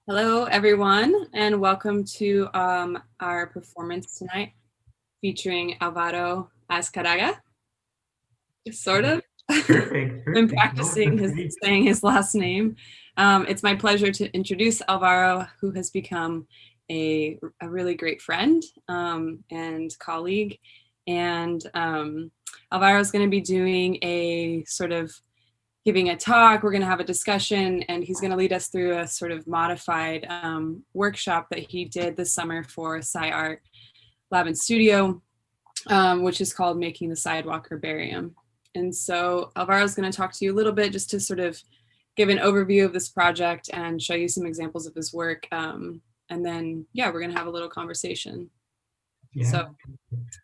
Hello, everyone, and welcome to our performance tonight featuring Alvaro Azcarraga. Sort of. Perfect. Been Perfect. No, practicing that's great. saying his last name. It's my pleasure to introduce Alvaro, who has become a really great friend and colleague. And Alvaro is going to be doing a sort of giving a talk. We're going to have a discussion, and he's going to lead us through a sort of modified workshop that he did this summer for SciArt Lab and Studio, which is called Making the Sidewalk Herbarium. And so Alvaro is going to talk to you a little bit just to sort of give an overview of this project and show you some examples of his work. And then, yeah, we're going to have a little conversation. Yeah. So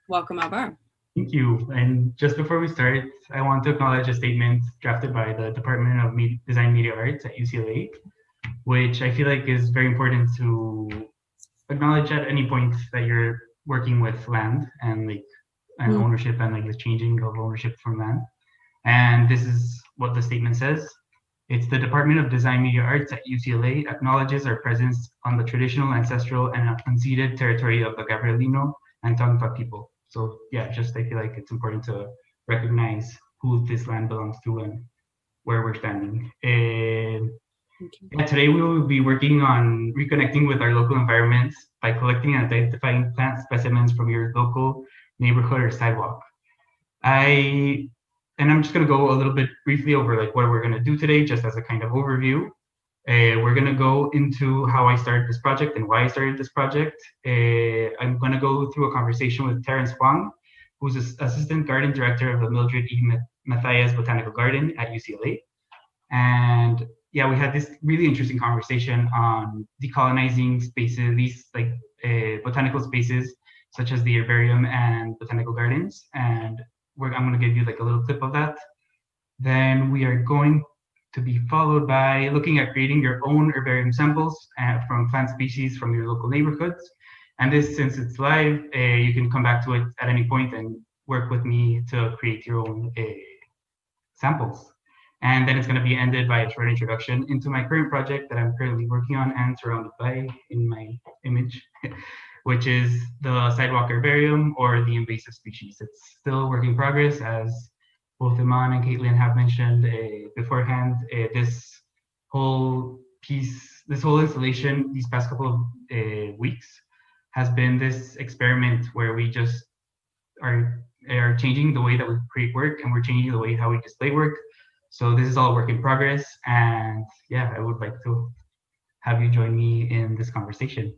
welcome, Alvaro. Thank you. And just before we start, I want to acknowledge a statement drafted by the Department of Design Media Arts at UCLA, which I feel like is very important to acknowledge at any point that you're working with land and ownership and the changing of ownership from land. And this is what the statement says. It's the Department of Design Media Arts at UCLA acknowledges our presence on the traditional, ancestral, and unceded territory of the Gabrielino and Tongva people. So yeah, just I feel like it's important to recognize who this land belongs to and where we're standing. And yeah, today we will be working on reconnecting with our local environments by collecting and identifying plant specimens from your local neighborhood or sidewalk. I'm just going to go a little bit briefly over what we're going to do today, just as a kind of overview. We're going to go into how I started this project and why I started this project. I'm going to go through a conversation with Terrence Huang, who's Assistant Garden Director of the Mildred E. Mathias Botanical Garden at UCLA. And yeah, we had this really interesting conversation on decolonizing spaces, these botanical spaces, such as the herbarium and botanical gardens. And I'm going to give you a little clip of that. Then we are going to be followed by looking at creating your own herbarium samples from plant species from your local neighborhoods. And this, since it's live, you can come back to it at any point and work with me to create your own samples. And then it's going to be ended by a short introduction into my current project that I'm currently working on and surrounded by in my image, which is the Sidewalk Herbarium, or the invasive species. It's still a work in progress, as both Iman and Caitlin have mentioned beforehand. This whole installation, these past couple of weeks, has been this experiment where we just are changing the way that we create work, and we're changing the way how we display work. So this is all work in progress, and yeah, I would like to have you join me in this conversation.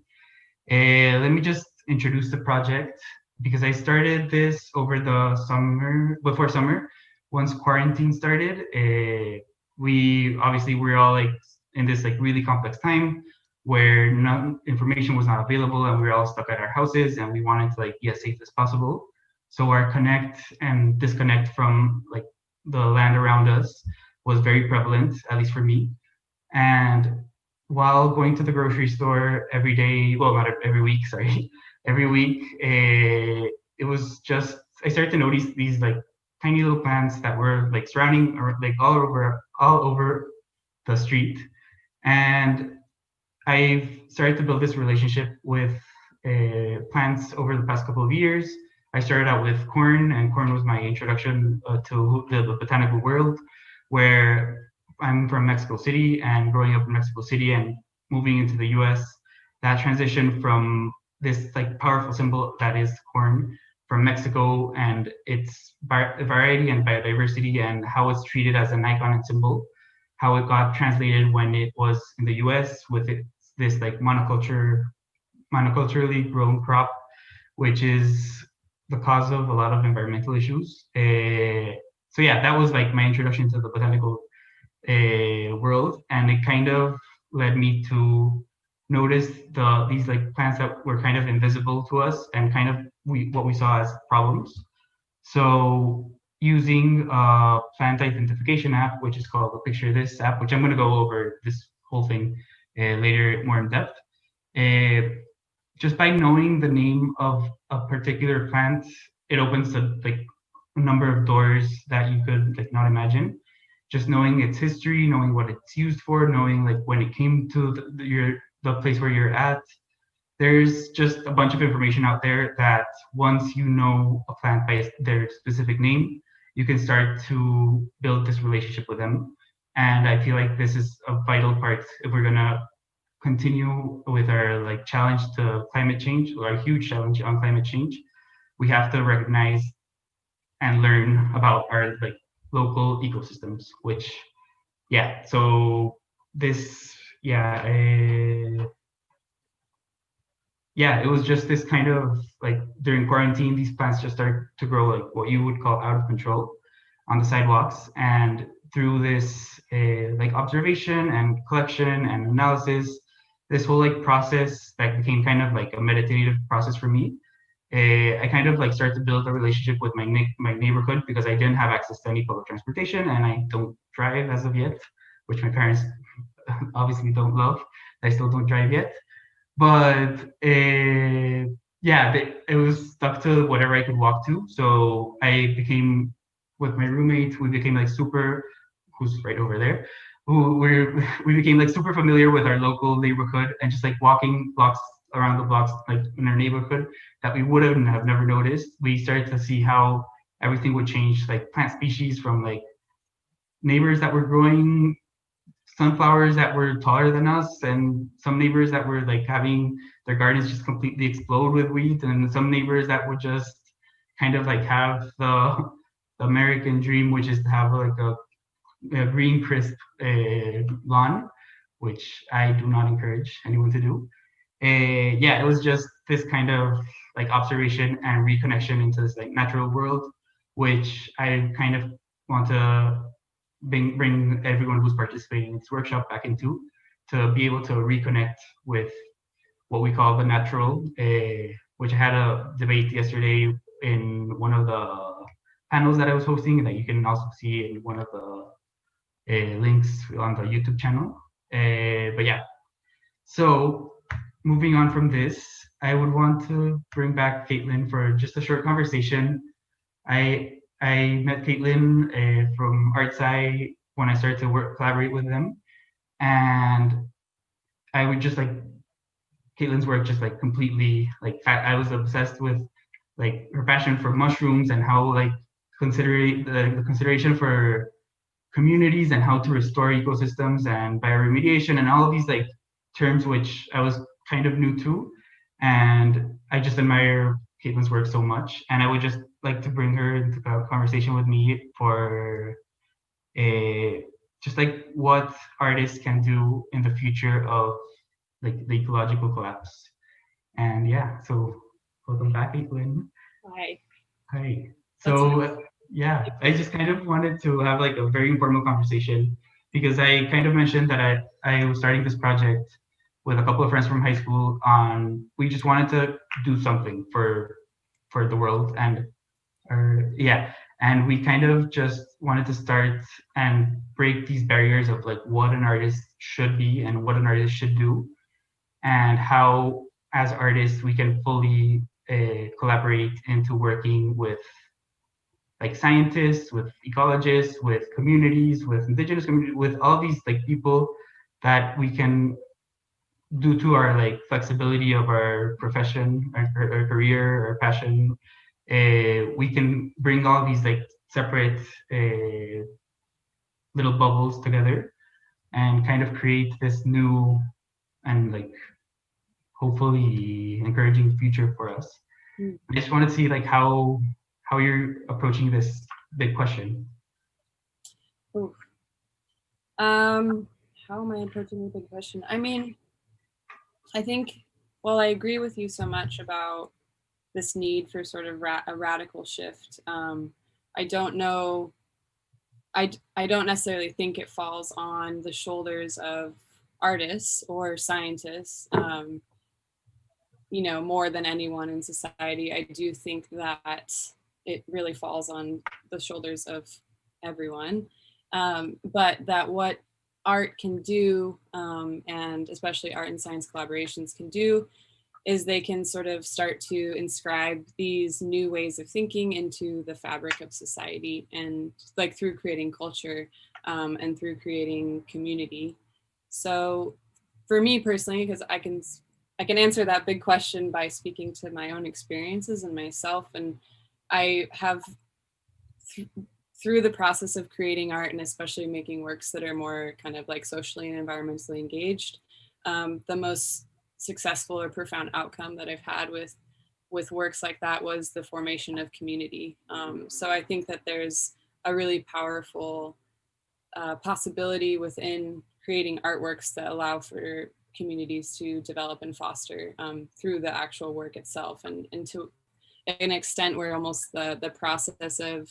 Let me just introduce the project, because I started this over the summer, before summer, once quarantine started. We're all in this really complex time where information was not available, and we were all stuck at our houses, and we wanted to be as safe as possible. So our connect and disconnect from the land around us was very prevalent, at least for me. And while going to the grocery store every day, well, not every week, sorry, every week, it was just, I started to notice these tiny little plants that were surrounding or all over the street. And I've started to build this relationship with plants over the past couple of years. I started out with corn, and corn was my introduction to the botanical world, where I'm from Mexico City, and growing up in Mexico City and moving into the US, that transition from this powerful symbol that is corn from Mexico and its variety and biodiversity, and how it's treated as an icon and symbol, how it got translated when it was in the US with this monoculturally grown crop, which is the cause of a lot of environmental issues. So yeah, that was my introduction to the botanical world, and it kind of led me to notice these plants that were kind of invisible to us, and kind of what we saw as problems. So using a plant identification app, which is called Picture This app, which I'm going to go over this whole thing later more in depth. Just by knowing the name of a particular plant, it opens a number of doors that you could not imagine. Just knowing its history, knowing what it's used for, knowing when it came to the place where you're at, there's just a bunch of information out there that once you know a plant by their specific name, you can start to build this relationship with them. And I feel like this is a vital part if we're gonna continue with our like challenge to climate change, or our huge challenge on climate change. We have to recognize and learn about our like local ecosystems, which yeah, so this yeah, it was just this kind of like during quarantine, these plants just started to grow like what you would call out of control on the sidewalks. And through this like observation and collection and analysis, this whole like process that became kind of like a meditative process for me. I kind of like started to build a relationship with my neighborhood because I didn't have access to any public transportation and I don't drive as of yet, which my parents obviously don't love. I still don't drive yet, but yeah, it was stuck to whatever I could walk to. So I became with my roommate. We became like super, who's right over there. We became like super familiar with our local neighborhood and just like walking blocks around the blocks like in our neighborhood that we would have never noticed. We started to see how everything would change, like plant species from like neighbors that were growing sunflowers that were taller than us, and some neighbors that were like having their gardens just completely explode with weeds, and some neighbors that would just kind of like have the American dream, which is to have like a green crisp lawn, which I do not encourage anyone to do. Yeah, it was just this kind of like observation and reconnection into this like natural world, which I kind of want to bring everyone who's participating in this workshop back into, to be able to reconnect with what we call the natural, which I had a debate yesterday in one of the panels that I was hosting that you can also see in one of the links on the YouTube channel. But yeah, so moving on from this, I would want to bring back Caitlin for just a short conversation. I met Caitlin from ArtSci when I started to collaborate with them, and I would just like Caitlin's work just like completely like I was obsessed with like her passion for mushrooms and how like the consideration for communities and how to restore ecosystems and bioremediation and all of these like terms which I was kind of new to, and I just admire Caitlin's work so much, and I would just like to bring her into a conversation with me for a just like what artists can do in the future of like the ecological collapse. And yeah, so welcome back, Caitlin. Hi. Hi. So yeah, I just kind of wanted to have like a very informal conversation because I kind of mentioned that I was starting this project with a couple of friends from high school on we just wanted to do something for the world and yeah, and we kind of just wanted to start and break these barriers of like what an artist should be and what an artist should do, and how as artists we can fully collaborate into working with like scientists, with ecologists, with communities, with indigenous communities, with all these like people that we can, due to our like flexibility of our profession, our career, our passion, we can bring all these like separate little bubbles together and kind of create this new and like hopefully encouraging future for us. I just want to see like how you're approaching this big question. Ooh. How am I approaching the big question? I mean, I think, well, I agree with you so much about this need for sort of a radical shift. I don't know, I don't necessarily think it falls on the shoulders of artists or scientists, you know, more than anyone in society. I do think that it really falls on the shoulders of everyone, but that what art can do, and especially art and science collaborations can do, is they can sort of start to inscribe these new ways of thinking into the fabric of society, and like through creating culture, and through creating community. So for me personally, because I can answer that big question by speaking to my own experiences and myself. And I have, through the process of creating art and especially making works that are more kind of like socially and environmentally engaged, the most successful or profound outcome that I've had with works like that was the formation of community. So I think that there's a really powerful possibility within creating artworks that allow for communities to develop and foster through the actual work itself, and to an extent where almost the process of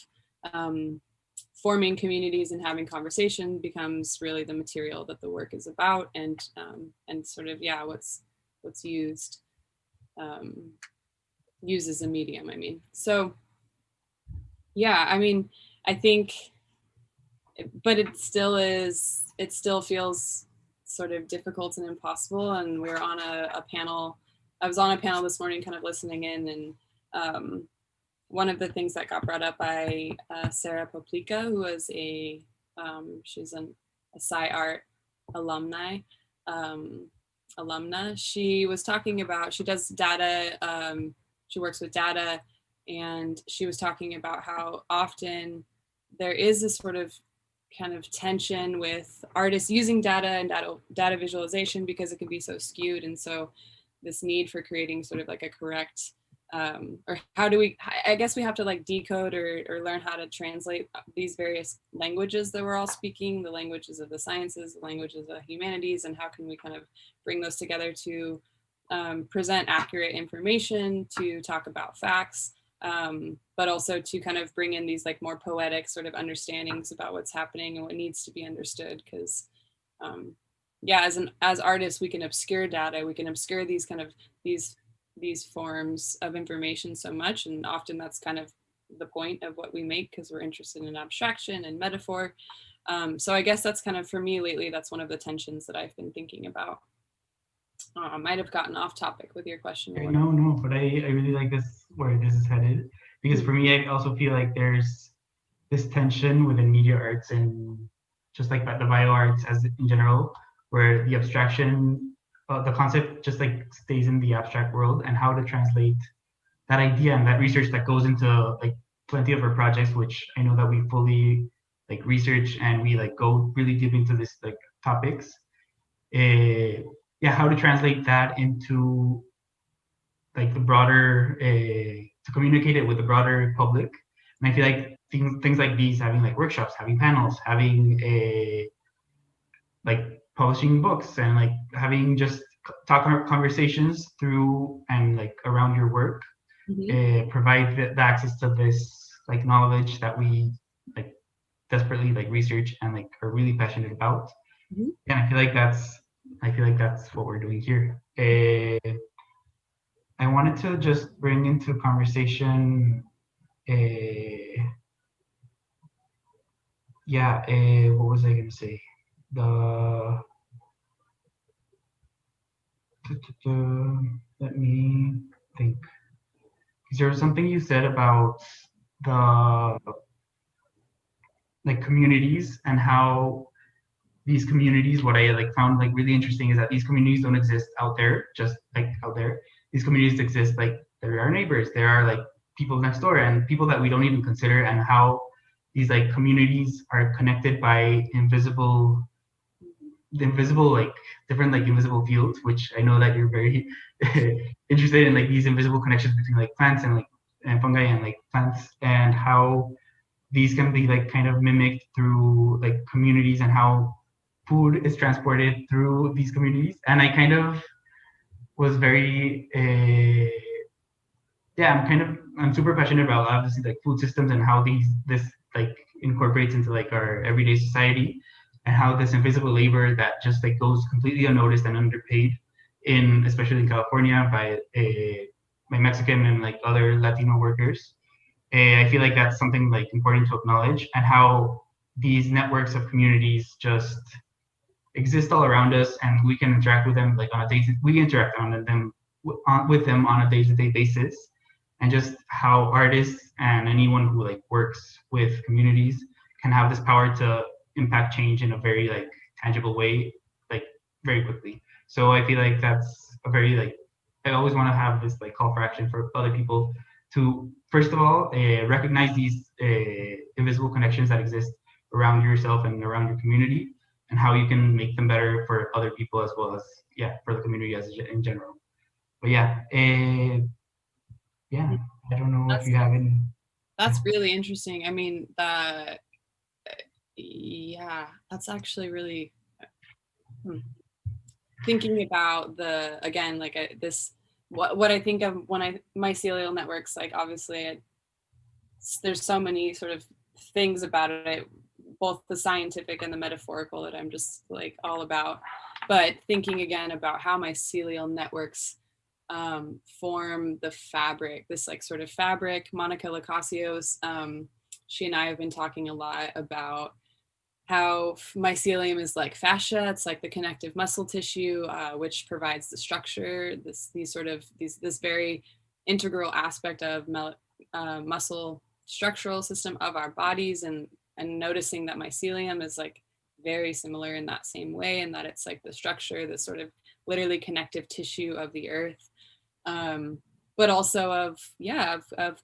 forming communities and having conversation becomes really the material that the work is about, and sort of, yeah, what's used as a medium, I mean. So yeah, I mean, I think, but it still feels sort of difficult and impossible. And we're on a panel, I was on a panel this morning kind of listening in, and one of the things that got brought up by Sarah Poplica, who was she's a SciArt alumna. She was talking about, she does data, she works with data, and she was talking about how often there is this sort of kind of tension with artists using data and data visualization, because it can be so skewed. And so this need for creating sort of like a correct, or how do we, I guess we have to like decode or learn how to translate these various languages that we're all speaking, the languages of the sciences, the languages of the humanities, and how can we kind of bring those together to present accurate information, to talk about facts, but also to kind of bring in these like more poetic sort of understandings about what's happening and what needs to be understood. Because yeah, as artists, we can obscure data, we can obscure these kind of these forms of information so much, and often that's kind of the point of what we make, because we're interested in abstraction and metaphor. So I guess that's kind of, for me lately, that's one of the tensions that I've been thinking about. I might have gotten off topic with your question. No, but I really like this, where this is headed, because for me, I also feel like there's this tension within media arts and just like the bio arts as in general, where the abstraction, the concept just like stays in the abstract world, and how to translate that idea and that research that goes into like plenty of our projects, which I know that we fully like research and we like go really deep into this like topics. Yeah, how to translate that into like the broader, to communicate it with the broader public. And I feel like things like these, having like workshops, having panels, having like publishing books, and like having just conversations through and like around your work, provide the access to this like knowledge that we like desperately like research and like are really passionate about. And I feel like that's what we're doing here. I wanted to just bring into conversation, what was I gonna say? Let me think. Is there something you said about the like communities, and how these communities, what I like found like really interesting is that these communities don't exist out there, just like out there. These communities exist like there are neighbors, there are like people next door, and people that we don't even consider, and how these like communities are connected by invisible like different like invisible fields, which I know that you're very interested in, like these invisible connections between like plants and like and fungi and like plants, and how these can be like kind of mimicked through like communities, and how food is transported through these communities. And I kind of was very I'm super passionate about obviously like food systems, and how this like incorporates into like our everyday society, and how this invisible labor that just like goes completely unnoticed and underpaid in, especially in California, by Mexican and like other Latino workers. I feel like that's something like important to acknowledge, and how these networks of communities just exist all around us, and we can interact with them like on a we interact with them on a day-to-day basis. And just how artists and anyone who like works with communities can have this power to impact change in a very like tangible way, like very quickly. So I feel like that's a very like, I always want to have this like call for action for other people to, first of all, recognize these invisible connections that exist around yourself and around your community, and how you can make them better for other people as well as, yeah, for the community as in general. But yeah, yeah, I don't know if That's you have any. that's really interesting. I mean, yeah, that's actually really thinking about the again like this what I think of when I mycelial networks. Like obviously, there's so many sort of things about it, both the scientific and the metaphorical, that I'm just like all about. But thinking again about how mycelial networks form the fabric, this like sort of fabric. Monica Lacasios, she and I have been talking a lot about how mycelium is like fascia. It's like the connective muscle tissue, which provides the structure. This very integral aspect of muscle structural system of our bodies, and noticing that mycelium is like very similar in that same way, and that it's like the structure, the sort of literally connective tissue of the earth, but also of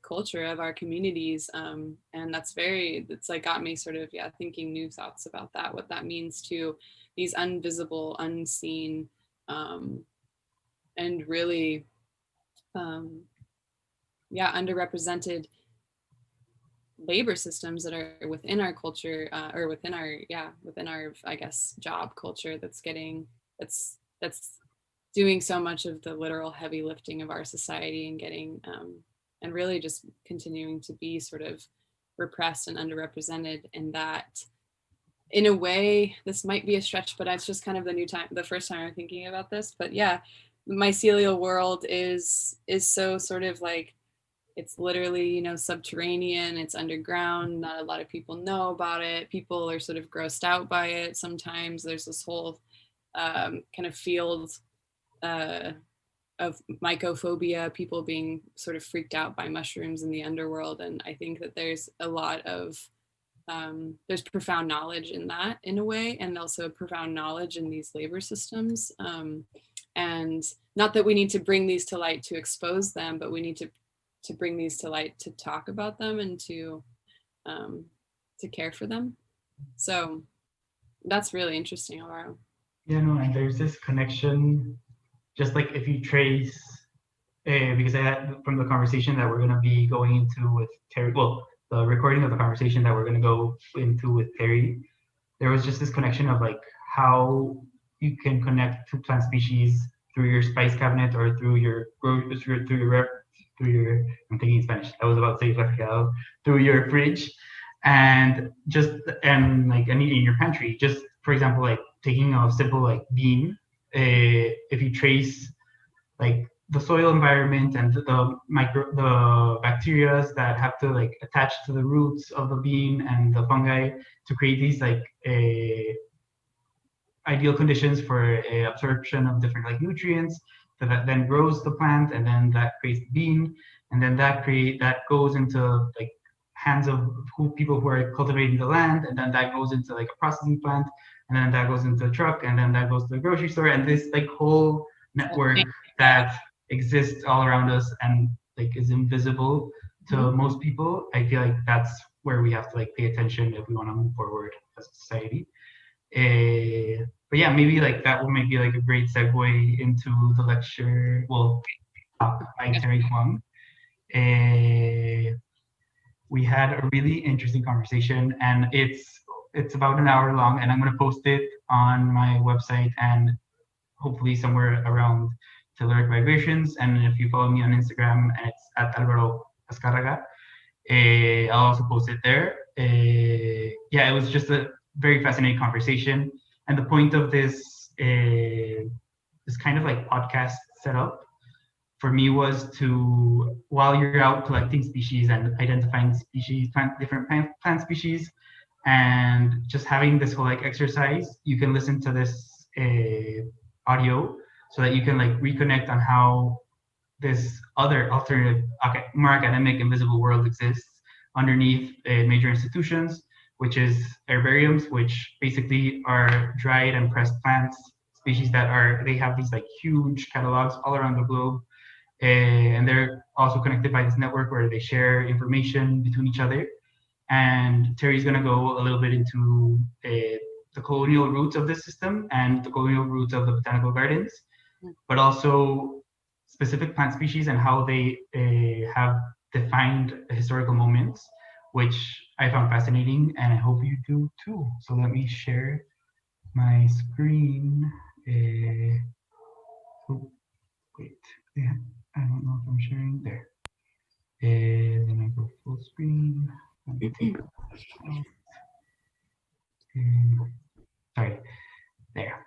culture, of our communities, and it's like got me sort of thinking new thoughts about that, what that means to these invisible, unseen, and really underrepresented labor systems that are within our culture, or within our I guess job culture, that's doing so much of the literal heavy lifting of our society, and getting and really just continuing to be sort of repressed and underrepresented. And that, in a way, this might be a stretch, but it's just kind of the first time I'm thinking about this. But yeah, the mycelial world is so sort of like, it's literally, subterranean, it's underground. Not a lot of people know about it. People are sort of grossed out by it. Sometimes there's this whole kind of field of mycophobia, people being sort of freaked out by mushrooms in the underworld. And I think that there's a lot of, there's profound knowledge in that, in a way, and also profound knowledge in these labor systems. And not that we need to bring these to light to expose them, but we need to bring these to light to talk about them, and to care for them. So that's really interesting, Alvaro. Yeah, no, and there's this connection, just like if you trace, because I had from the conversation that we're going to be going into with Terry, well, the recording of the conversation that we're going to go into with Terry, there was just this connection of like how you can connect to plant species through your spice cabinet, or through your I'm thinking Spanish. I was about to say refrigerador, through your fridge, and like in your pantry. Just for example, like taking a simple like bean, if you trace like the soil environment and the bacteria that have to like attach to the roots of the bean and the fungi to create these like ideal conditions for absorption of different like nutrients, that then grows the plant, and then that creates the bean, and then that goes into like hands of people who are cultivating the land, and then that goes into like a processing plant, and then that goes into a truck, and then that goes to the grocery store, and this like whole network that exists all around us and like is invisible to most people. I feel like that's where we have to like pay attention if we want to move forward as a society. But yeah, maybe like that will maybe like a great segue into the lecture. Well, by Terry Kwong. We had a really interesting conversation, and it's about an hour long, and I'm going to post it on my website and hopefully somewhere around Telluric Vibrations. And if you follow me on Instagram, and it's at Alvaro Azcarraga, I'll also post it there. Yeah, it was just a very fascinating conversation, and the point of this kind of like podcast setup for me was to, while you're out collecting species and identifying species, different plant species, and just having this whole like exercise, you can listen to this audio so that you can like reconnect on how this other alternative, more academic, invisible world exists underneath major institutions, which is herbariums, which basically are dried and pressed plants, species they have these like huge catalogs all around the globe. And they're also connected by this network where they share information between each other. And Terry's going to go a little bit into the colonial roots of this system and the colonial roots of the botanical gardens, but also specific plant species and how they have defined historical moments, which I found fascinating, and I hope you do too. So let me share my screen. Oh, wait, yeah, I don't know if I'm sharing there. Then I go full screen. Let me take that out. Sorry, there.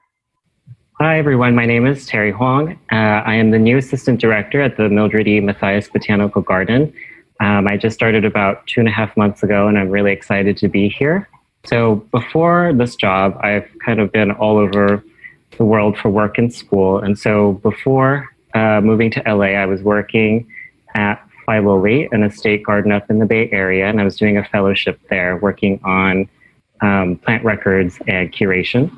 Hi, everyone. My name is Terry Huang. I am the new assistant director at the Mildred E. Mathias Botanical Garden. I just started about 2.5 months ago, and I'm really excited to be here. So before this job, I've kind of been all over the world for work and school. And so before moving to LA, I was working at Filoli, an estate garden up in the Bay Area, and I was doing a fellowship there, working on plant records and curation.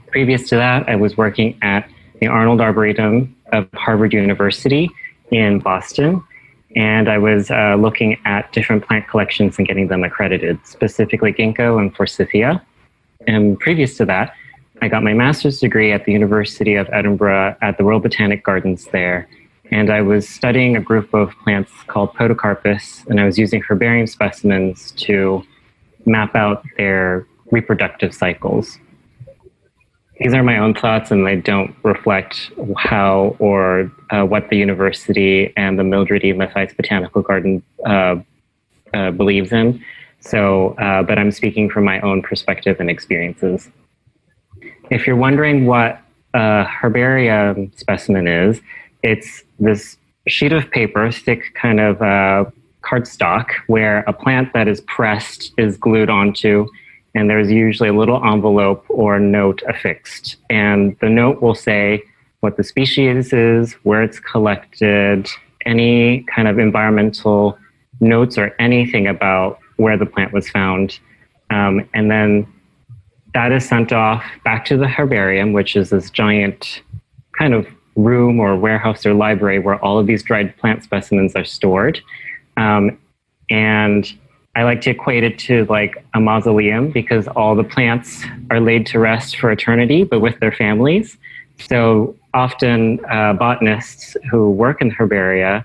Previous to that, I was working at the Arnold Arboretum of Harvard University in Boston, and I was looking at different plant collections and getting them accredited, specifically ginkgo and forsythia. And previous to that, I got my master's degree at the University of Edinburgh at the Royal Botanic Gardens there, and I was studying a group of plants called Podocarpus, and I was using herbarium specimens to map out their reproductive cycles. These are my own thoughts, and they don't reflect how or what the university and the Mildred E. Mathias Botanical Garden believes in. So, but I'm speaking from my own perspective and experiences. If you're wondering what a herbarium specimen is, it's this sheet of paper, thick kind of cardstock, where a plant that is pressed is glued onto, and there's usually a little envelope or note affixed. And the note will say what the species is, where it's collected, any kind of environmental notes or anything about where the plant was found. And then that is sent off back to the herbarium, which is this giant kind of room or warehouse or library where all of these dried plant specimens are stored. And I like to equate it to like a mausoleum, because all the plants are laid to rest for eternity, but with their families. So often botanists who work in herbaria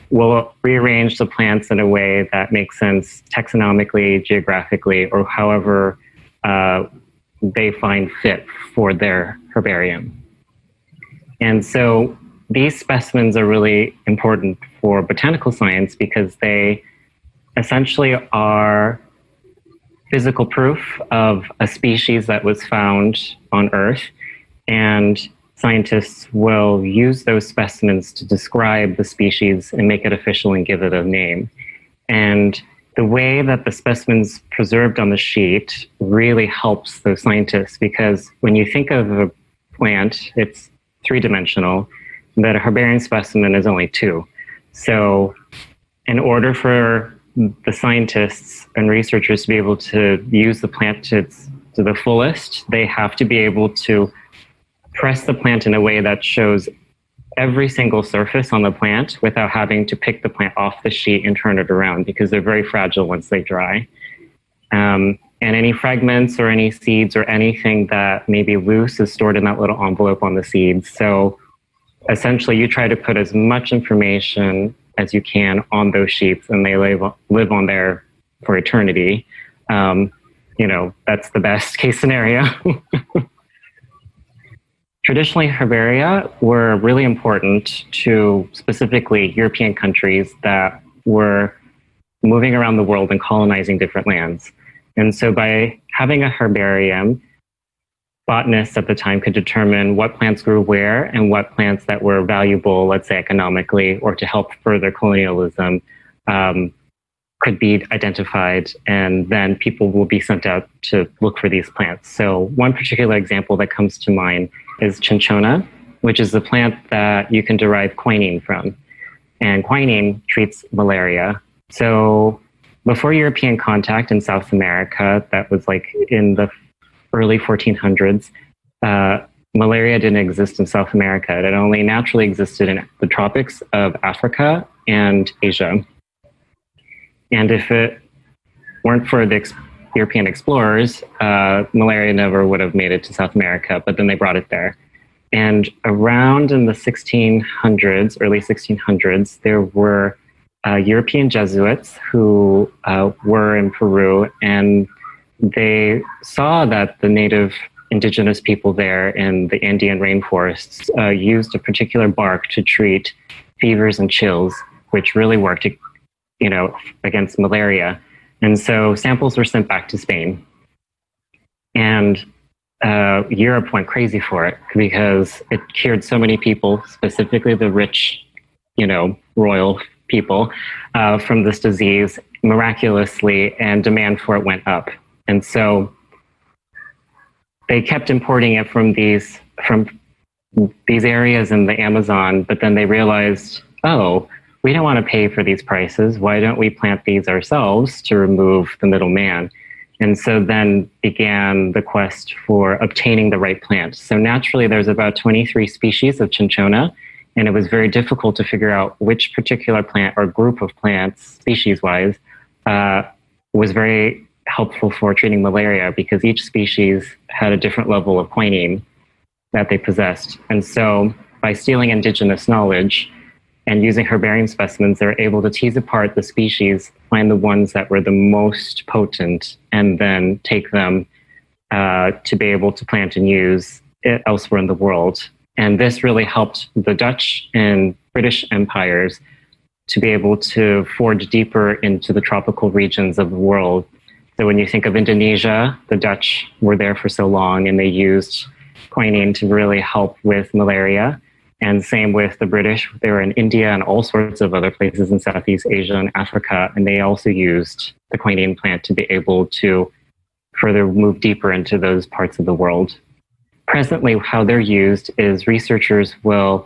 will rearrange the plants in a way that makes sense taxonomically, geographically, or however they find fit for their herbarium. And so these specimens are really important for botanical science because they essentially are physical proof of a species that was found on Earth, and scientists will use those specimens to describe the species and make it official and give it a name. And the way that the specimen's preserved on the sheet really helps those scientists, because when you think of a plant, it's three-dimensional, but a herbarium specimen is only two. So in order for the scientists and researchers to be able to use the plant to the fullest, they have to be able to press the plant in a way that shows every single surface on the plant without having to pick the plant off the sheet and turn it around, because they're very fragile once they dry. And any fragments or any seeds or anything that may be loose is stored in that little envelope on the seeds. So essentially you try to put as much information as you can on those sheets, and they live on there for eternity. You know, that's the best case scenario. Traditionally, herbaria were really important to specifically European countries that were moving around the world and colonizing different lands. And so by having a herbarium, botanists at the time could determine what plants grew where and what plants that were valuable, let's say economically, or to help further colonialism, could be identified, and then people will be sent out to look for these plants. So one particular example that comes to mind is cinchona, which is the plant that you can derive quinine from. And quinine treats malaria. So before European contact in South America, that was like in the early 1400s, malaria didn't exist in South America. It only naturally existed in the tropics of Africa and Asia. And if it weren't for the European explorers, malaria never would have made it to South America, but then they brought it there. And around in the 1600s, early 1600s, there were European Jesuits who were in Peru, and they saw that the native indigenous people there in the Andean rainforests used a particular bark to treat fevers and chills, which really worked, against malaria. And so samples were sent back to Spain. And Europe went crazy for it because it cured so many people, specifically the rich, royal people, from this disease miraculously, and demand for it went up. And so they kept importing it from these areas in the Amazon, but then they realized, oh, we don't want to pay for these prices. Why don't we plant these ourselves to remove the middleman? And so then began the quest for obtaining the right plant. So naturally, there's about 23 species of cinchona, and it was very difficult to figure out which particular plant or group of plants, species-wise, was very helpful for treating malaria, because each species had a different level of quinine that they possessed. And so by stealing indigenous knowledge and using herbarium specimens, they're able to tease apart the species, find the ones that were the most potent, and then take them to be able to plant and use it elsewhere in the world. And this really helped the Dutch and British empires to be able to forge deeper into the tropical regions of the world. So when you think of Indonesia, the Dutch were there for so long, and they used quinine to really help with malaria. And same with the British. They were in India and all sorts of other places in Southeast Asia and Africa, and they also used the quinine plant to be able to further move deeper into those parts of the world. Presently, how they're used is researchers will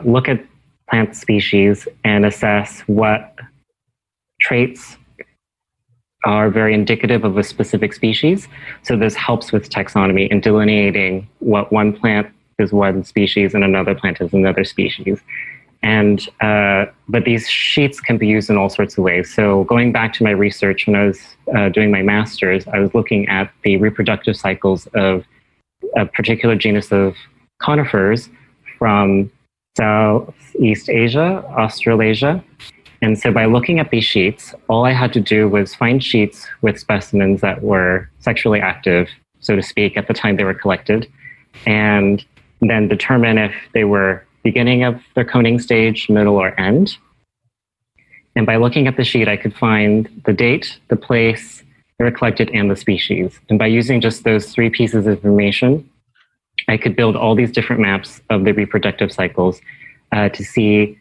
look at plant species and assess what traits are very indicative of a specific species. So this helps with taxonomy in delineating what one plant is one species and another plant is another species. And but these sheets can be used in all sorts of ways. So going back to my research when I was doing my master's, I was looking at the reproductive cycles of a particular genus of conifers from Southeast Asia, Australasia. And so by looking at these sheets, all I had to do was find sheets with specimens that were sexually active, so to speak, at the time they were collected, and then determine if they were beginning of their coning stage, middle, or end. And by looking at the sheet, I could find the date, the place they were collected, and the species. And by using just those three pieces of information, I could build all these different maps of the reproductive cycles to see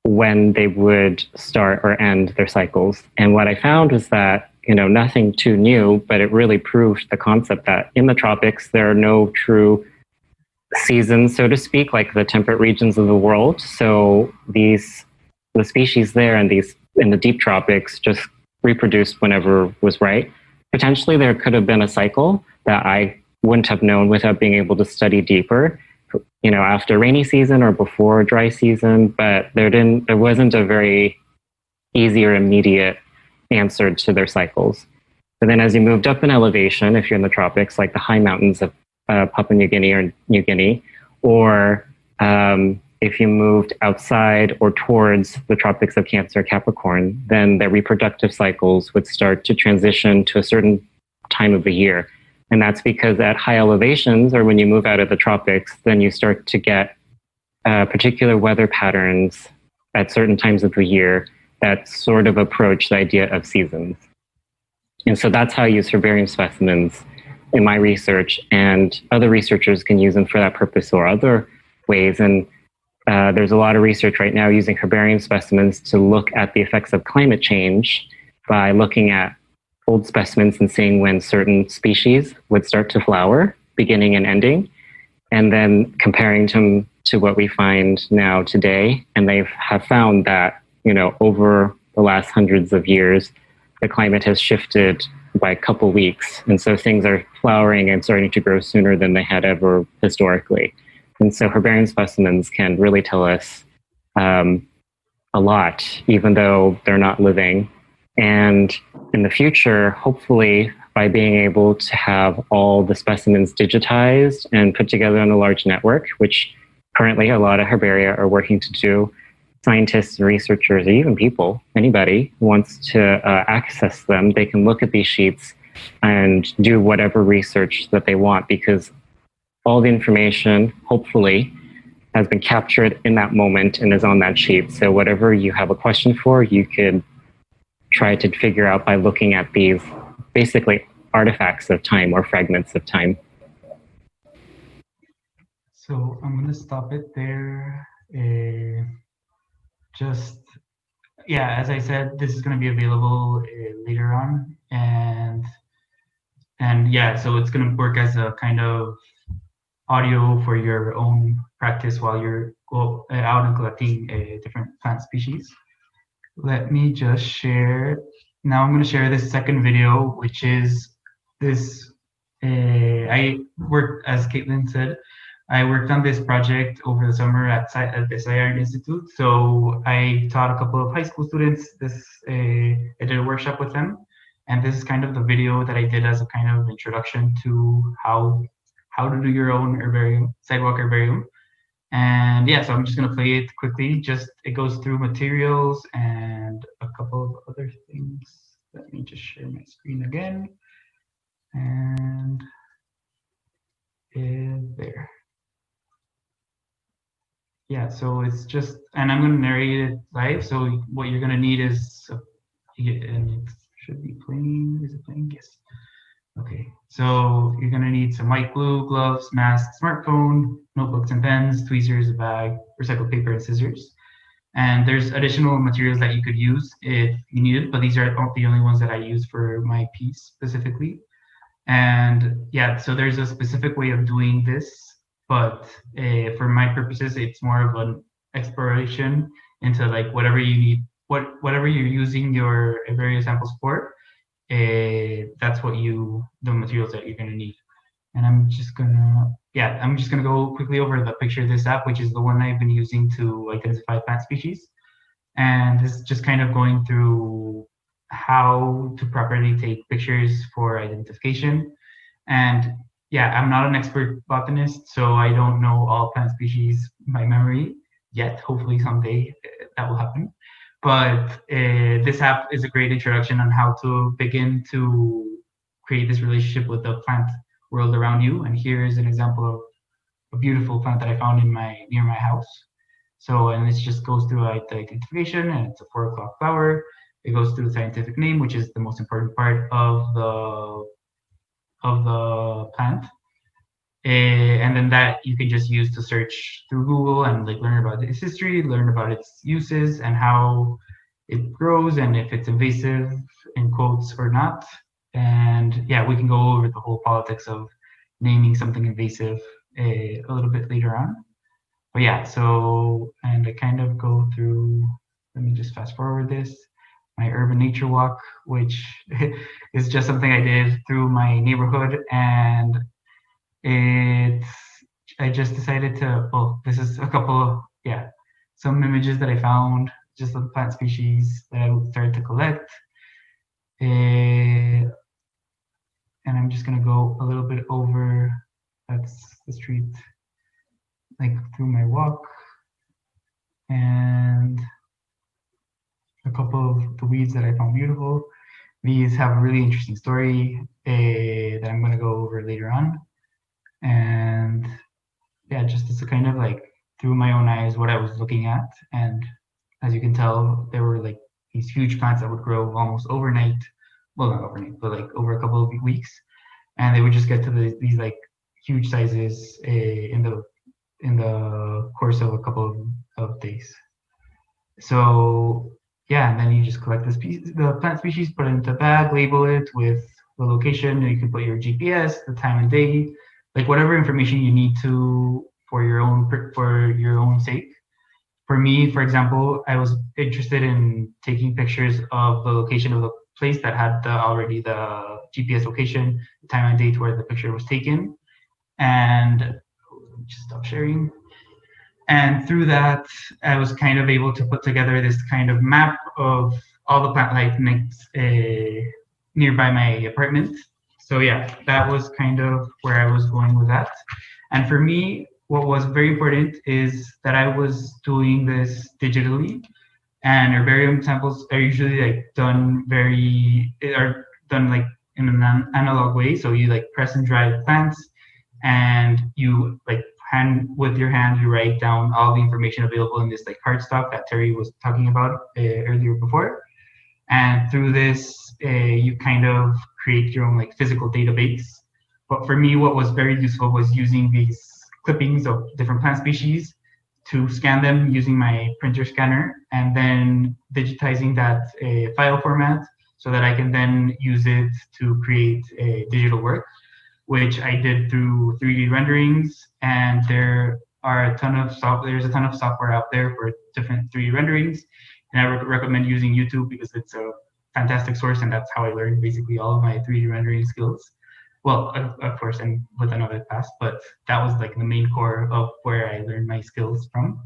when they would start or end their cycles. And what I found was that, nothing too new, but it really proved the concept that in the tropics, there are no true seasons, so to speak, like the temperate regions of the world. So the species there and these in the deep tropics just reproduced whenever was right. Potentially there could have been a cycle that I wouldn't have known without being able to study deeper, after rainy season or before dry season, but there wasn't a very easy or immediate answer to their cycles. But then as you moved up in elevation, if you're in the tropics, like the high mountains of Papua New Guinea or New Guinea, or if you moved outside or towards the tropics of Cancer, Capricorn, then their reproductive cycles would start to transition to a certain time of the year. And that's because at high elevations, or when you move out of the tropics, then you start to get particular weather patterns at certain times of the year that sort of approach the idea of seasons. And so that's how I use herbarium specimens in my research, and other researchers can use them for that purpose or other ways. And there's a lot of research right now using herbarium specimens to look at the effects of climate change by looking at old specimens and seeing when certain species would start to flower, beginning and ending, and then comparing them to what we find now today. And they have found that, over the last hundreds of years, the climate has shifted by a couple weeks. And so things are flowering and starting to grow sooner than they had ever historically. And so herbarium specimens can really tell us a lot, even though they're not living. And in the future, hopefully, by being able to have all the specimens digitized and put together on a large network, which currently a lot of herbaria are working to do, scientists, researchers, even people, anybody who wants to access them, they can look at these sheets and do whatever research that they want, because all the information, hopefully, has been captured in that moment and is on that sheet. So whatever you have a question for, you could try to figure out by looking at these basically artifacts of time or fragments of time. So I'm going to stop it there. As I said, this is going to be available later on, and yeah, so it's going to work as a kind of audio for your own practice while you're out and collecting different plant species. Let me just share. Now I'm going to share this second video, which is this. I worked, as Caitlin said, I worked on this project over the summer at the SIR Institute. So I taught a couple of high school students this. I did a workshop with them, and this is kind of the video that I did as a kind of introduction to how to do your own herbarium, sidewalk herbarium. And yeah, so I'm just going to play it quickly. It goes through materials and a couple of other things. Let me just share my screen again. And there. Yeah, so it's just, and I'm going to narrate it live. So what you're going to need is, and it should be playing. Is it playing? Yes. Okay, so you're going to need some white glue, gloves, mask, smartphone, notebooks and pens, tweezers, a bag, recycled paper, and scissors. And there's additional materials that you could use if you need it, but these are the only ones that I use for my piece specifically. And yeah, so there's a specific way of doing this, but for my purposes, it's more of an exploration into like whatever you need, whatever you're using your various samples for. That's what the materials that you're gonna need. And I'm just gonna go quickly over the picture of this app, which is the one I've been using to identify plant species. And this is just kind of going through how to properly take pictures for identification. And yeah, I'm not an expert botanist, so I don't know all plant species by memory yet. Hopefully someday that will happen. But this app is a great introduction on how to begin to create this relationship with the plant world around you. And here is an example of a beautiful plant that I found near my house. So, and this just goes through the identification, and it's a 4 o'clock flower. It goes through the scientific name, which is the most important part of the plant. And then that you can just use to search through Google and like learn about its history, learn about its uses and how it grows and if it's invasive in quotes or not. And yeah, we can go over the whole politics of naming something invasive a little bit later on. But yeah, so, and I kind of go through, let me just fast forward this, my urban nature walk, which is just something I did through my neighborhood. And I just decided to, this is a couple of, some images that I found, just of plant species that I started to collect. And I'm just gonna go a little bit over, that's the street, like through my walk. And a couple of the weeds that I found beautiful. These have a really interesting story that I'm gonna go over later on. And yeah, just as a kind of like through my own eyes what I was looking at. And as you can tell, there were like these huge plants that would grow almost overnight. Well, not overnight, but like over a couple of weeks. And they would just get to these like huge sizes in the course of a couple of days. So yeah, and then you just collect the plant species, put it into a bag, label it with the location, and you can put your GPS, the time and day, like whatever information you need to for your own sake. For me, for example, I was interested in taking pictures of the location of the place that had already the GPS location, the time and date where the picture was taken. And just stop sharing. And through that, I was kind of able to put together this kind of map of all the plant life nearby my apartment. So yeah, that was kind of where I was going with that. And for me, what was very important is that I was doing this digitally, and herbarium samples are usually like done like in an analog way. So you like press and dry plants, and you like with your hand you write down all the information available in this like cardstock that Terry was talking about earlier before. And through this, you kind of create your own like physical database. But for me, what was very useful was using these clippings of different plant species to scan them using my printer scanner, and then digitizing that file format so that I can then use it to create a digital work, which I did through 3D renderings. And there's a ton of software out there for different 3D renderings. And I recommend using YouTube because it's a fantastic source, and that's how I learned basically all of my 3D rendering skills. Well, of course, and with another class, but that was like the main core of where I learned my skills from.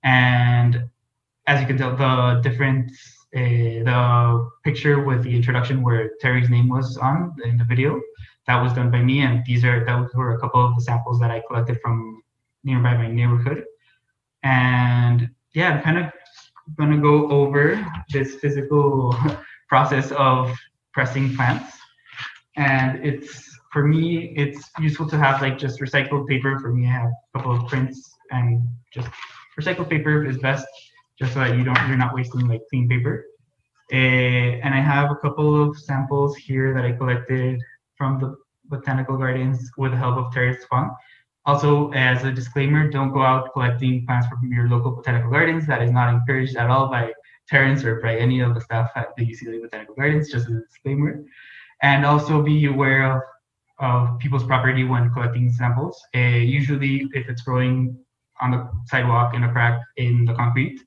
And as you can tell, the picture with the introduction where Terry's name was on in the video, that was done by me. And those were a couple of the samples that I collected from nearby my neighborhood. And yeah, I'm kind of going to go over this physical process of pressing plants. And for me, it's useful to have like just recycled paper. For me, I have a couple of prints, and just recycled paper is best, just so that you're not wasting like clean paper. And I have a couple of samples here that I collected from the botanical gardens with the help of Terry Huang. Also, as a disclaimer, don't go out collecting plants from your local botanical gardens. That is not encouraged at all by Terrence or by any of the staff at the UCLA Botanical Gardens, just as a disclaimer. And also be aware of people's property when collecting samples. Usually, if it's growing on the sidewalk in a crack in the concrete,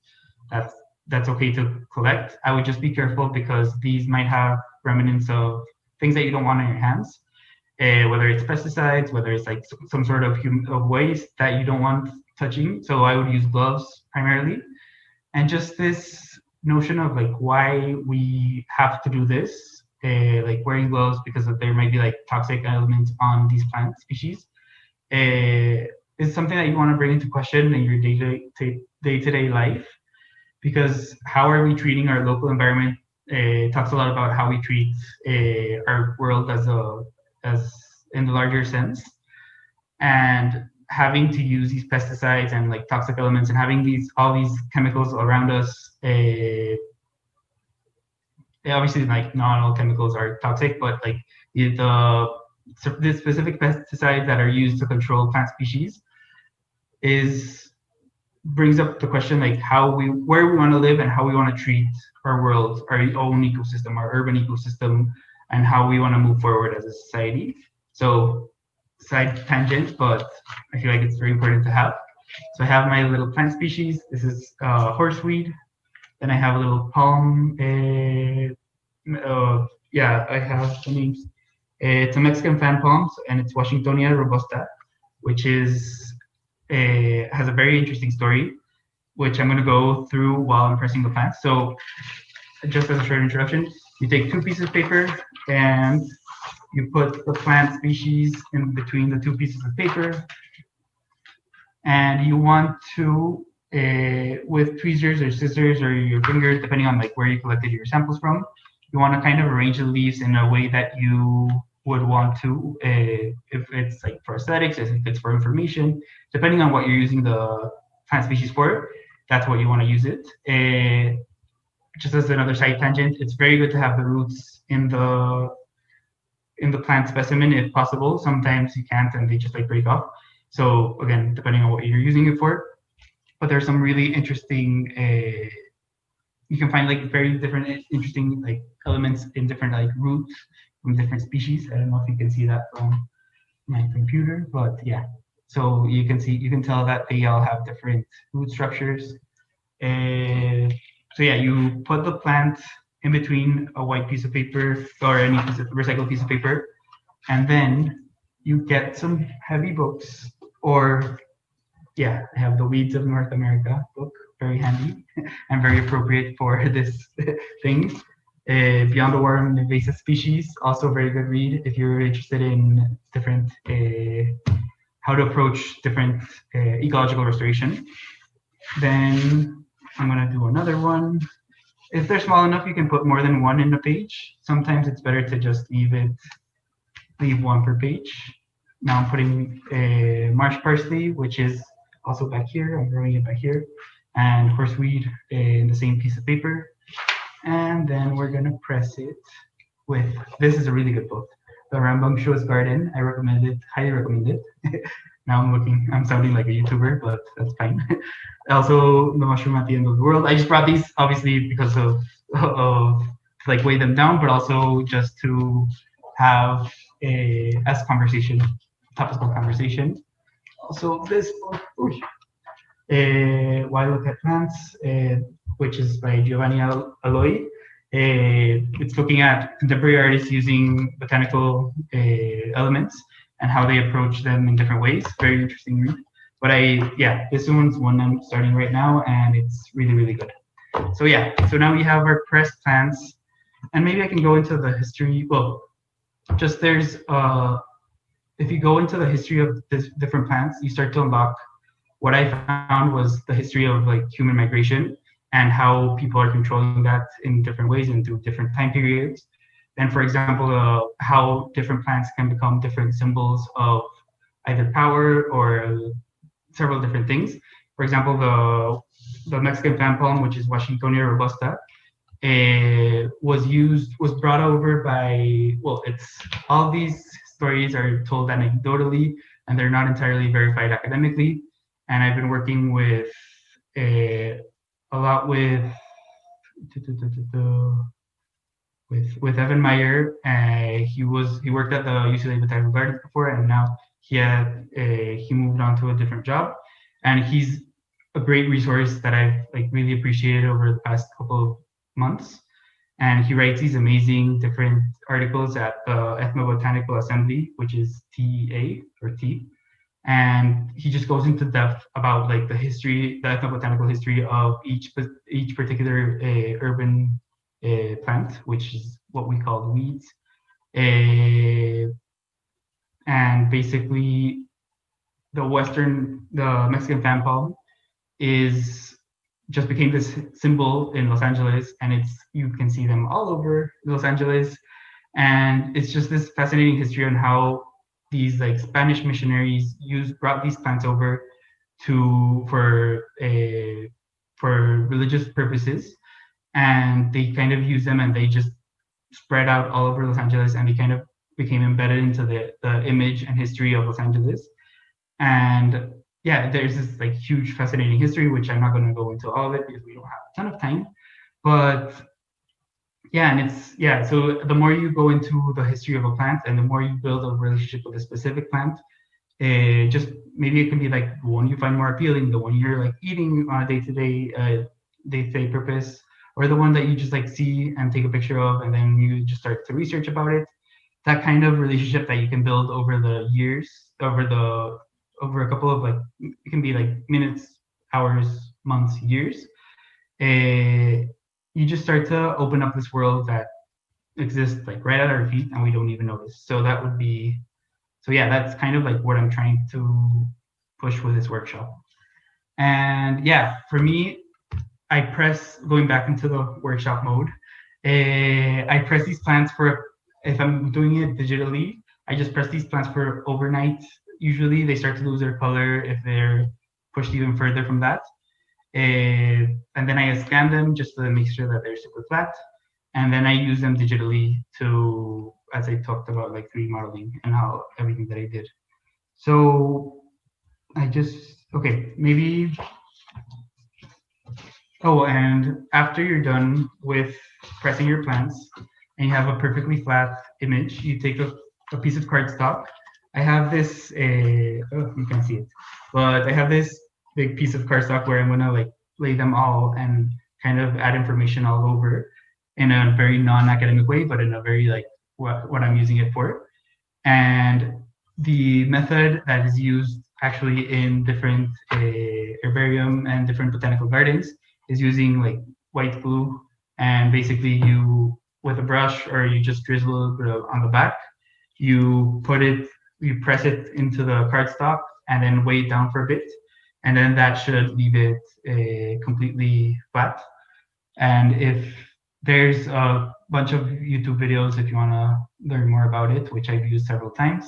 that's okay to collect. I would just be careful because these might have remnants of things that you don't want on your hands, whether it's pesticides, whether it's like some sort of waste that you don't want touching. So I would use gloves primarily. And just this notion of like why we have to do this, like wearing gloves because there might be like toxic elements on these plant species, is something that you want to bring into question in your day-to-day life, because how are we treating our local environment talks a lot about how we treat our world as in the larger sense. And having to use these pesticides and like toxic elements and having all these chemicals around us, obviously like not all chemicals are toxic, but like the specific pesticides that are used to control plant species brings up the question like where we want to live and how we want to treat our world, our own ecosystem, our urban ecosystem, and how we want to move forward as a society. So side tangent, but I feel like it's very important to have. So I have my little plant species. This is horseweed. Then I have a little palm. I have the names. It's a Mexican fan palm, and it's Washingtonia robusta, which has a very interesting story, which I'm going to go through while I'm pressing the plants. So just as a short introduction, you take 2 pieces of paper and you put the plant species in between the 2 pieces of paper, and you want to, with tweezers or scissors or your fingers, depending on like where you collected your samples from, you want to kind of arrange the leaves in a way that you would want to, if it's like for aesthetics, if it's for information, depending on what you're using the plant species for, that's what you want to use it. Just as another side tangent, it's very good to have the roots in the plant specimen if possible. Sometimes you can't and they just like break off. So again, depending on what you're using it for. But there's some really interesting, you can find like very different interesting like elements in different like roots from different species. I don't know if you can see that from my computer, but yeah. So you can tell that they all have different root structures. So yeah, you put the plant in between a white piece of paper or any recycled piece of paper, and then you get some heavy books, or yeah, I have the Weeds of North America book, very handy and very appropriate for this thing. Beyond the War on Invasive Species, also a very good read if you're interested in different how to approach different ecological restoration. Then I'm gonna do another one. If they're small enough, you can put more than one in a page. Sometimes it's better to just leave one per page. Now I'm putting marsh parsley, which is also back here. I'm growing it back here, and horseweed in the same piece of paper. And then we're gonna press it with, this is a really good book, The Rambunctious Garden. I recommend it, highly recommend it. Now I'm sounding like a YouTuber, but that's fine. Also, The Mushroom at the End of the World. I just brought these obviously because of like weigh them down, but also just to have as conversation, topical conversation. Also, this book, Why Look at Plants, which is by Giovanni Aloy. It's looking at contemporary artists using botanical elements and how they approach them in different ways. Very interesting read. But this one's one I'm starting right now, and it's really, really good. So yeah, so now we have our pressed plants, and maybe I can go into the history. Well, just there's if you go into the history of this different plants, you start to unlock. What I found was the history of like human migration and how people are controlling that in different ways and through different time periods. And for example, how different plants can become different symbols of either power or several different things. For example, the Mexican fan palm, which is Washingtonia robusta, was brought over by, well, it's all these stories are told anecdotally and they're not entirely verified academically. And I've been working with a lot with Evan Meyer. He worked at the UCLA Botanical Gardens before, and now he moved on to a different job. And he's a great resource that I've like really appreciated over the past couple of months. And he writes these amazing different articles at the Ethnobotanical Assembly, which is TEA or T. And he just goes into depth about like the history, the ethnobotanical history of each particular urban plant, which is what we call weeds. And basically, the Mexican fan palm just became this symbol in Los Angeles, and you can see them all over Los Angeles. And it's just this fascinating history on how these like Spanish missionaries brought these plants over for religious purposes, and they kind of use them and they just spread out all over Los Angeles, and they kind of became embedded into the image and history of Los Angeles. And yeah, there's this like huge fascinating history, which I'm not going to go into all of it because we don't have a ton of time. But yeah, and so the more you go into the history of a plant and the more you build a relationship with a specific plant, just maybe it can be like the one you find more appealing, the one you're like eating on a day-to-day purpose, or the one that you just like see and take a picture of, and then you just start to research about it. That kind of relationship that you can build over the years, over a couple of like, it can be like minutes, hours, months, years. You just start to open up this world that exists like right at our feet and we don't even notice. So that's kind of like what I'm trying to push with this workshop. And yeah, for me, going back into the workshop mode, I press these plants if I'm doing it digitally, I just press these plants for overnight. Usually they start to lose their color if they're pushed even further from that. And then I scan them just to make sure that they're super flat. And then I use them digitally to, as I talked about, like 3D modeling and how everything that I did. So maybe. Oh, and after you're done with pressing your plants and you have a perfectly flat image, you take a piece of cardstock. I have this, you can't see it, but I have this big piece of cardstock where I'm gonna like lay them all and kind of add information all over. in a very non-academic way, but in a very like what I'm using it for. And the method that is used actually in different herbarium and different botanical gardens is using like white glue, and basically you, with a brush, or you just drizzle a little bit on the back, you press it into the cardstock and then weigh it down for a bit, and then that should leave it completely flat. And if there's a bunch of YouTube videos if you want to learn more about it, which I've used several times.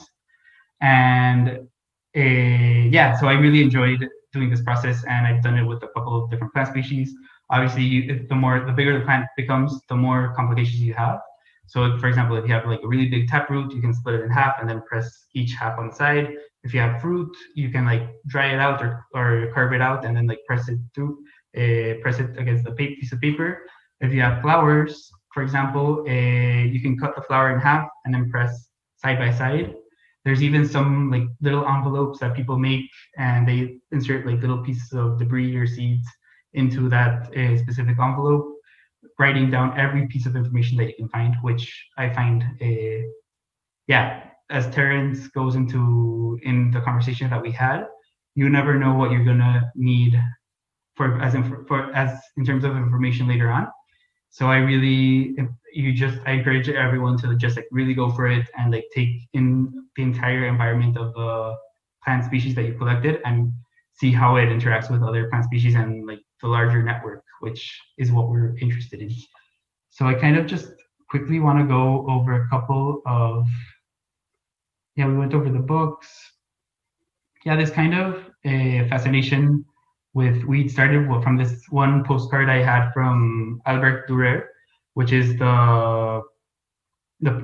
And yeah, so I really enjoyed doing this process, and I've done it with a couple of different plant species. Obviously, the bigger the plant becomes, the more complications you have. So for example, if you have like a really big taproot, you can split it in half and then press each half on the side. If you have fruit, you can like dry it out or carve it out and then like press it against the piece of paper. If you have flowers, for example, you can cut the flower in half and then press side by side. There's even some like little envelopes that people make, and they insert like little pieces of debris or seeds into that specific envelope, writing down every piece of information that you can find, which I find, yeah, as Terrence goes into in the conversation that we had, you never know what you're gonna need as in terms of information later on. So I encourage everyone to just like really go for it and like take in the entire environment of the plant species that you collected and see how it interacts with other plant species and like the larger network, which is what we're interested in. So I kind of just quickly want to go over a couple of, we went over the books. Yeah, this kind of a fascination with weed started from this one postcard I had from Albert Durer, which is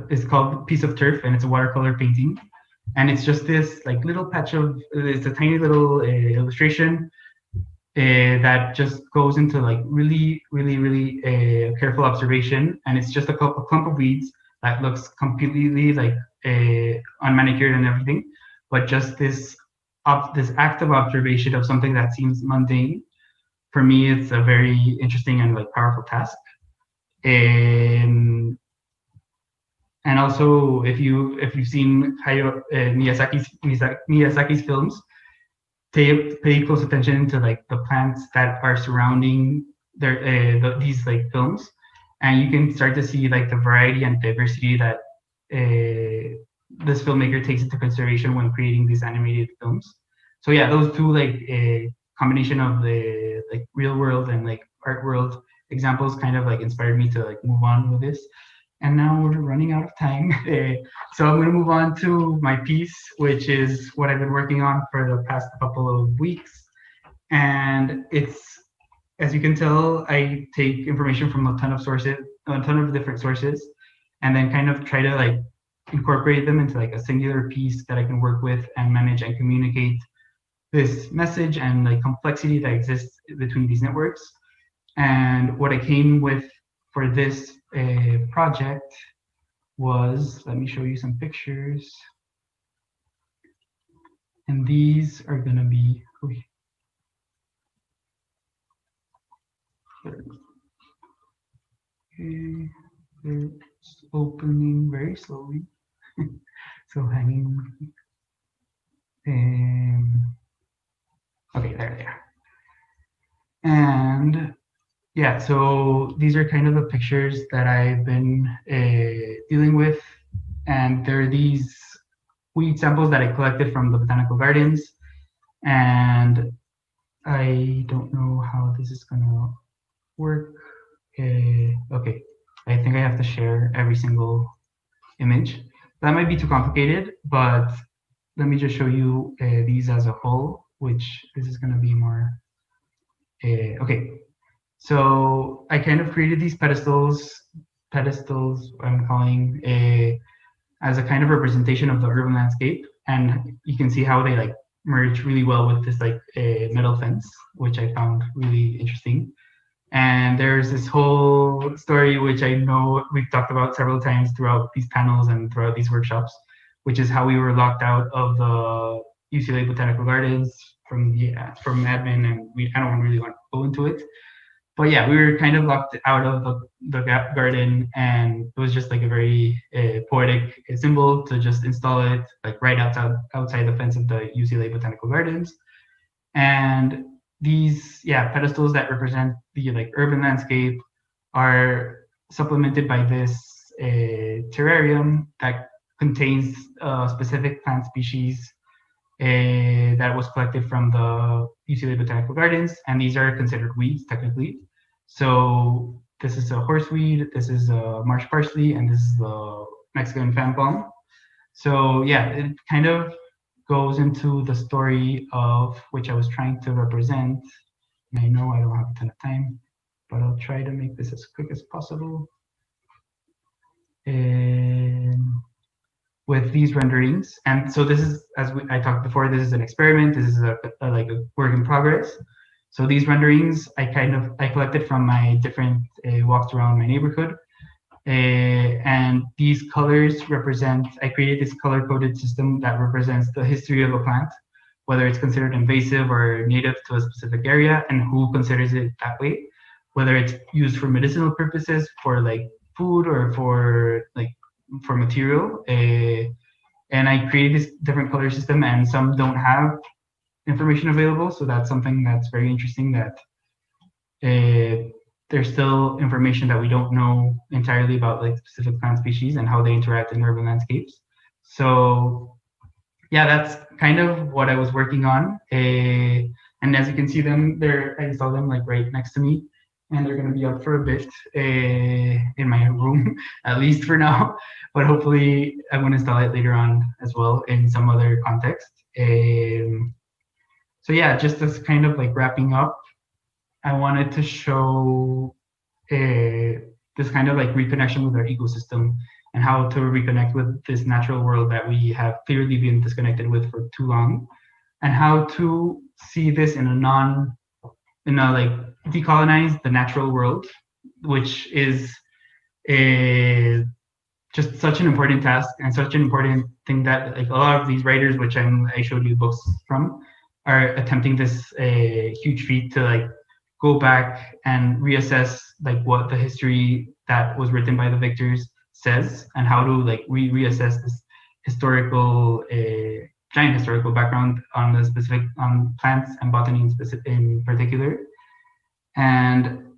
it's called Piece of Turf, and it's a watercolor painting. And it's just this like little patch of, it's a tiny little illustration that just goes into like really, really, really careful observation. And it's just a clump of weeds that looks completely like unmanicured and everything, but just this active observation of something that seems mundane. For me, it's a very interesting and like powerful task. And also, if you've seen Miyazaki's films, pay close attention to like the plants that are surrounding these like films, and you can start to see like the variety and diversity that this filmmaker takes into consideration when creating these animated films. So yeah, those two like a combination of the like real world and like art world examples kind of like inspired me to like move on with this. And now we're running out of time. So I'm going to move on to my piece, which is what I've been working on for the past couple of weeks. And it's, as you can tell, I take information from a ton of different sources, and then kind of try to like incorporate them into like a singular piece that I can work with and manage and communicate this message and like complexity that exists between these networks. And what I came with for this project was, let me show you some pictures. And these are gonna be, okay, it's opening very slowly. So hanging. Okay, there they are. And yeah, so these are kind of the pictures that I've been dealing with. And there are these weed samples that I collected from the botanical gardens. And I don't know how this is gonna work. Okay, I think I have to share every single image. That might be too complicated, but let me just show you these as a whole, which this is gonna be more, okay. So I kind of created these pedestals I'm calling as a kind of representation of the urban landscape, and you can see how they like merge really well with this like metal fence, which I found really interesting. And there's this whole story which I know we've talked about several times throughout these panels and throughout these workshops, which is how we were locked out of the UCLA Botanical Gardens from admin, and I don't really want to go into it. But yeah, we were kind of locked out of the garden, and it was just like a very poetic symbol to just install it like right outside the fence of the UCLA Botanical Gardens. And these pedestals that represent the like urban landscape are supplemented by this terrarium that contains a specific plant species that was collected from the UCLA Botanical Gardens, and these are considered weeds technically. So this is a horseweed, this is a marsh parsley, and this is the Mexican fan palm. So yeah, it kind of goes into the story of which I was trying to represent. And I know I don't have a ton of time, but I'll try to make this as quick as possible. And with these renderings, and so this is, as I talked before, this is an experiment. This is a like a work in progress. So these renderings I collected from my different walks around my neighborhood, and these colors represent. I created this color-coded system that represents the history of a plant, whether it's considered invasive or native to a specific area, and who considers it that way, whether it's used for medicinal purposes, for like food, or for material. And I created this different color system, and some don't have information available. So that's something that's very interesting, that there's still information that we don't know entirely about like specific plant species and how they interact in urban landscapes. So yeah, that's kind of what I was working on. And as you can see them there, I installed them like right next to me, and they're going to be up for a bit in my room, at least for now. But hopefully I'm going to install it later on as well in some other context. So yeah, just as kind of like wrapping up, I wanted to show this kind of like reconnection with our ecosystem, and how to reconnect with this natural world that we have clearly been disconnected with for too long, and how to see this in a like decolonize the natural world, which is just such an important task and such an important thing that like a lot of these writers, which I showed you books from, are attempting this huge feat to like go back and reassess like what the history that was written by the victors says, and how to like reassess this historical giant historical background on the specific on plants and botany in particular. And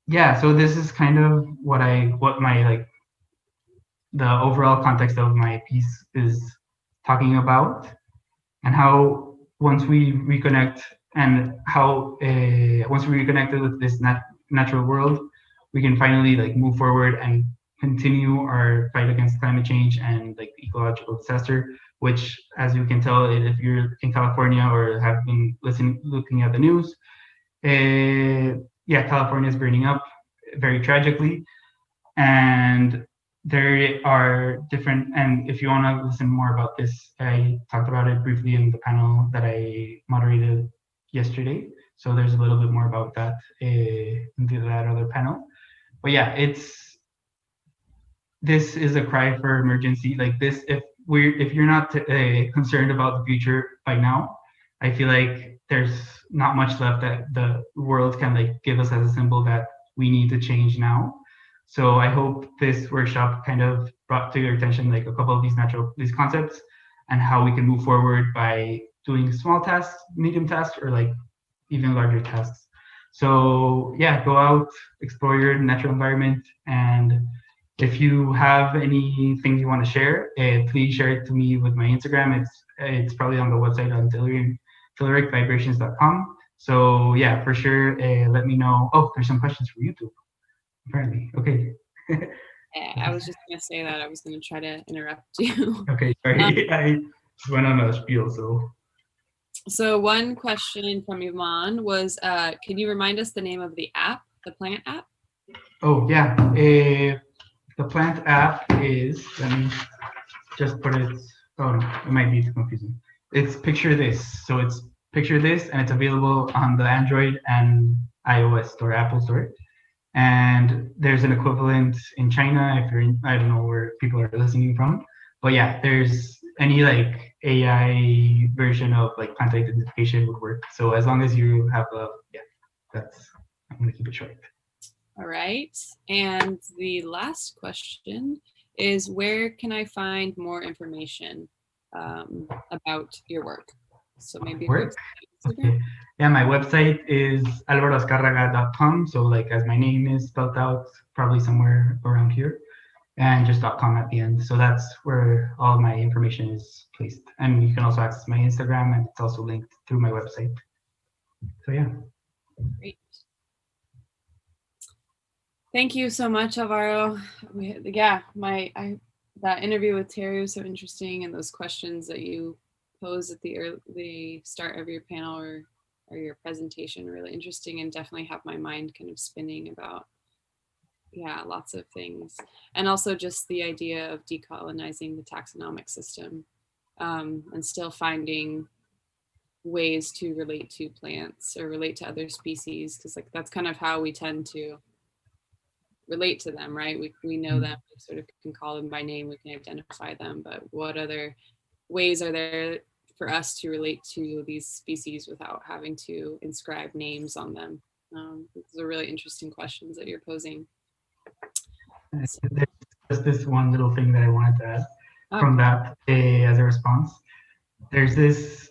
yeah, so this is kind of what my like the overall context of my piece is talking about, and how once we reconnect, and how once we reconnected with this natural world, we can finally like move forward and continue our fight against climate change and like ecological disaster, which, as you can tell if you're in California or have been looking at the news, yeah, California is burning up very tragically. And there are different, and if you want to listen more about this, I talked about it briefly in the panel that I moderated yesterday. So there's a little bit more about that in that other panel. But yeah, this is a cry for emergency. Like this, if you're not concerned about the future by now, I feel like there's not much left that the world can like give us as a symbol that we need to change now. So I hope this workshop kind of brought to your attention like a couple of these concepts, and how we can move forward by doing small tasks, medium tasks, or like even larger tasks. So yeah, go out, explore your natural environment, and if you have anything you want to share, please share it to me with my Instagram. It's probably on the website on telluricvibrations.com. So yeah, for sure, let me know. Oh, there's some questions from YouTube, apparently. Okay. Yeah, I was just gonna say that. I was gonna try to interrupt you. Okay, sorry. I just went on a spiel, so. So one question from Yvonne was, can you remind us the name of the app, the plant app? Oh yeah, the plant app is, let me just put it, oh no, it might be too confusing. It's Picture This. So it's Picture This, and it's available on the Android and iOS store, Apple store. And there's an equivalent in China if you're in, I don't know where people are listening from, but yeah, there's any like AI version of like plant identification would work. So as long as you have a, yeah, that's going to keep it short. All right. And the last question is, where can I find more information about your work? So maybe work. Okay. Yeah, my website is alvaroazcarraga.com. So like as my name is spelled out, probably somewhere around here, and just .com at the end. So that's where all my information is placed. And you can also access my Instagram, and it's also linked through my website. So yeah. Great. Thank you so much, Alvaro. That interview with Terry was so interesting, and those questions that you posed at the start of your panel or your presentation really interesting, and definitely have my mind kind of spinning about lots of things. And also just the idea of decolonizing the taxonomic system, and still finding ways to relate to plants or relate to other species, because like that's kind of how we tend to relate to them, right? We know them, we sort of can call them by name, we can identify them, but what other ways are there for us to relate to these species without having to inscribe names on them? These are really interesting questions that you're posing. There's just this one little thing that I wanted to add from that as a response. There's this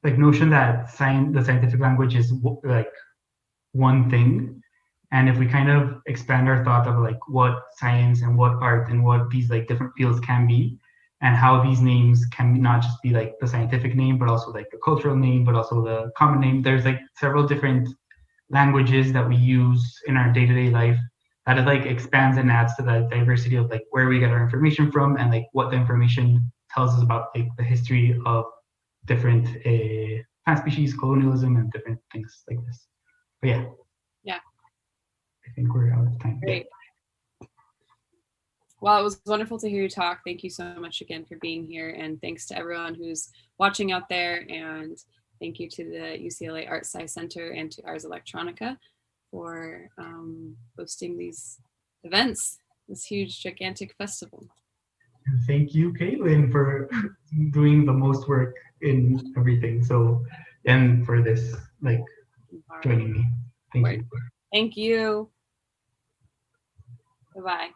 like notion that the scientific language is like one thing. And if we kind of expand our thought of like what science and what art and what these like different fields can be, and how these names can not just be like the scientific name, but also like the cultural name, but also the common name. There's like several different languages that we use in our day-to-day life that it like expands and adds to the diversity of like where we get our information from, and like what the information tells us about like the history of different plant species, colonialism, and different things like this. But yeah. I think we're out of time. Great. Well, it was wonderful to hear you talk. Thank you so much again for being here. And thanks to everyone who's watching out there. And thank you to the UCLA Art Sci Center and to Ars Electronica for hosting these events, this huge, gigantic festival. And thank you, Caitlin, for doing the most work in everything. So, and for this, like, joining me. Thank you. Thank you. Bye-bye.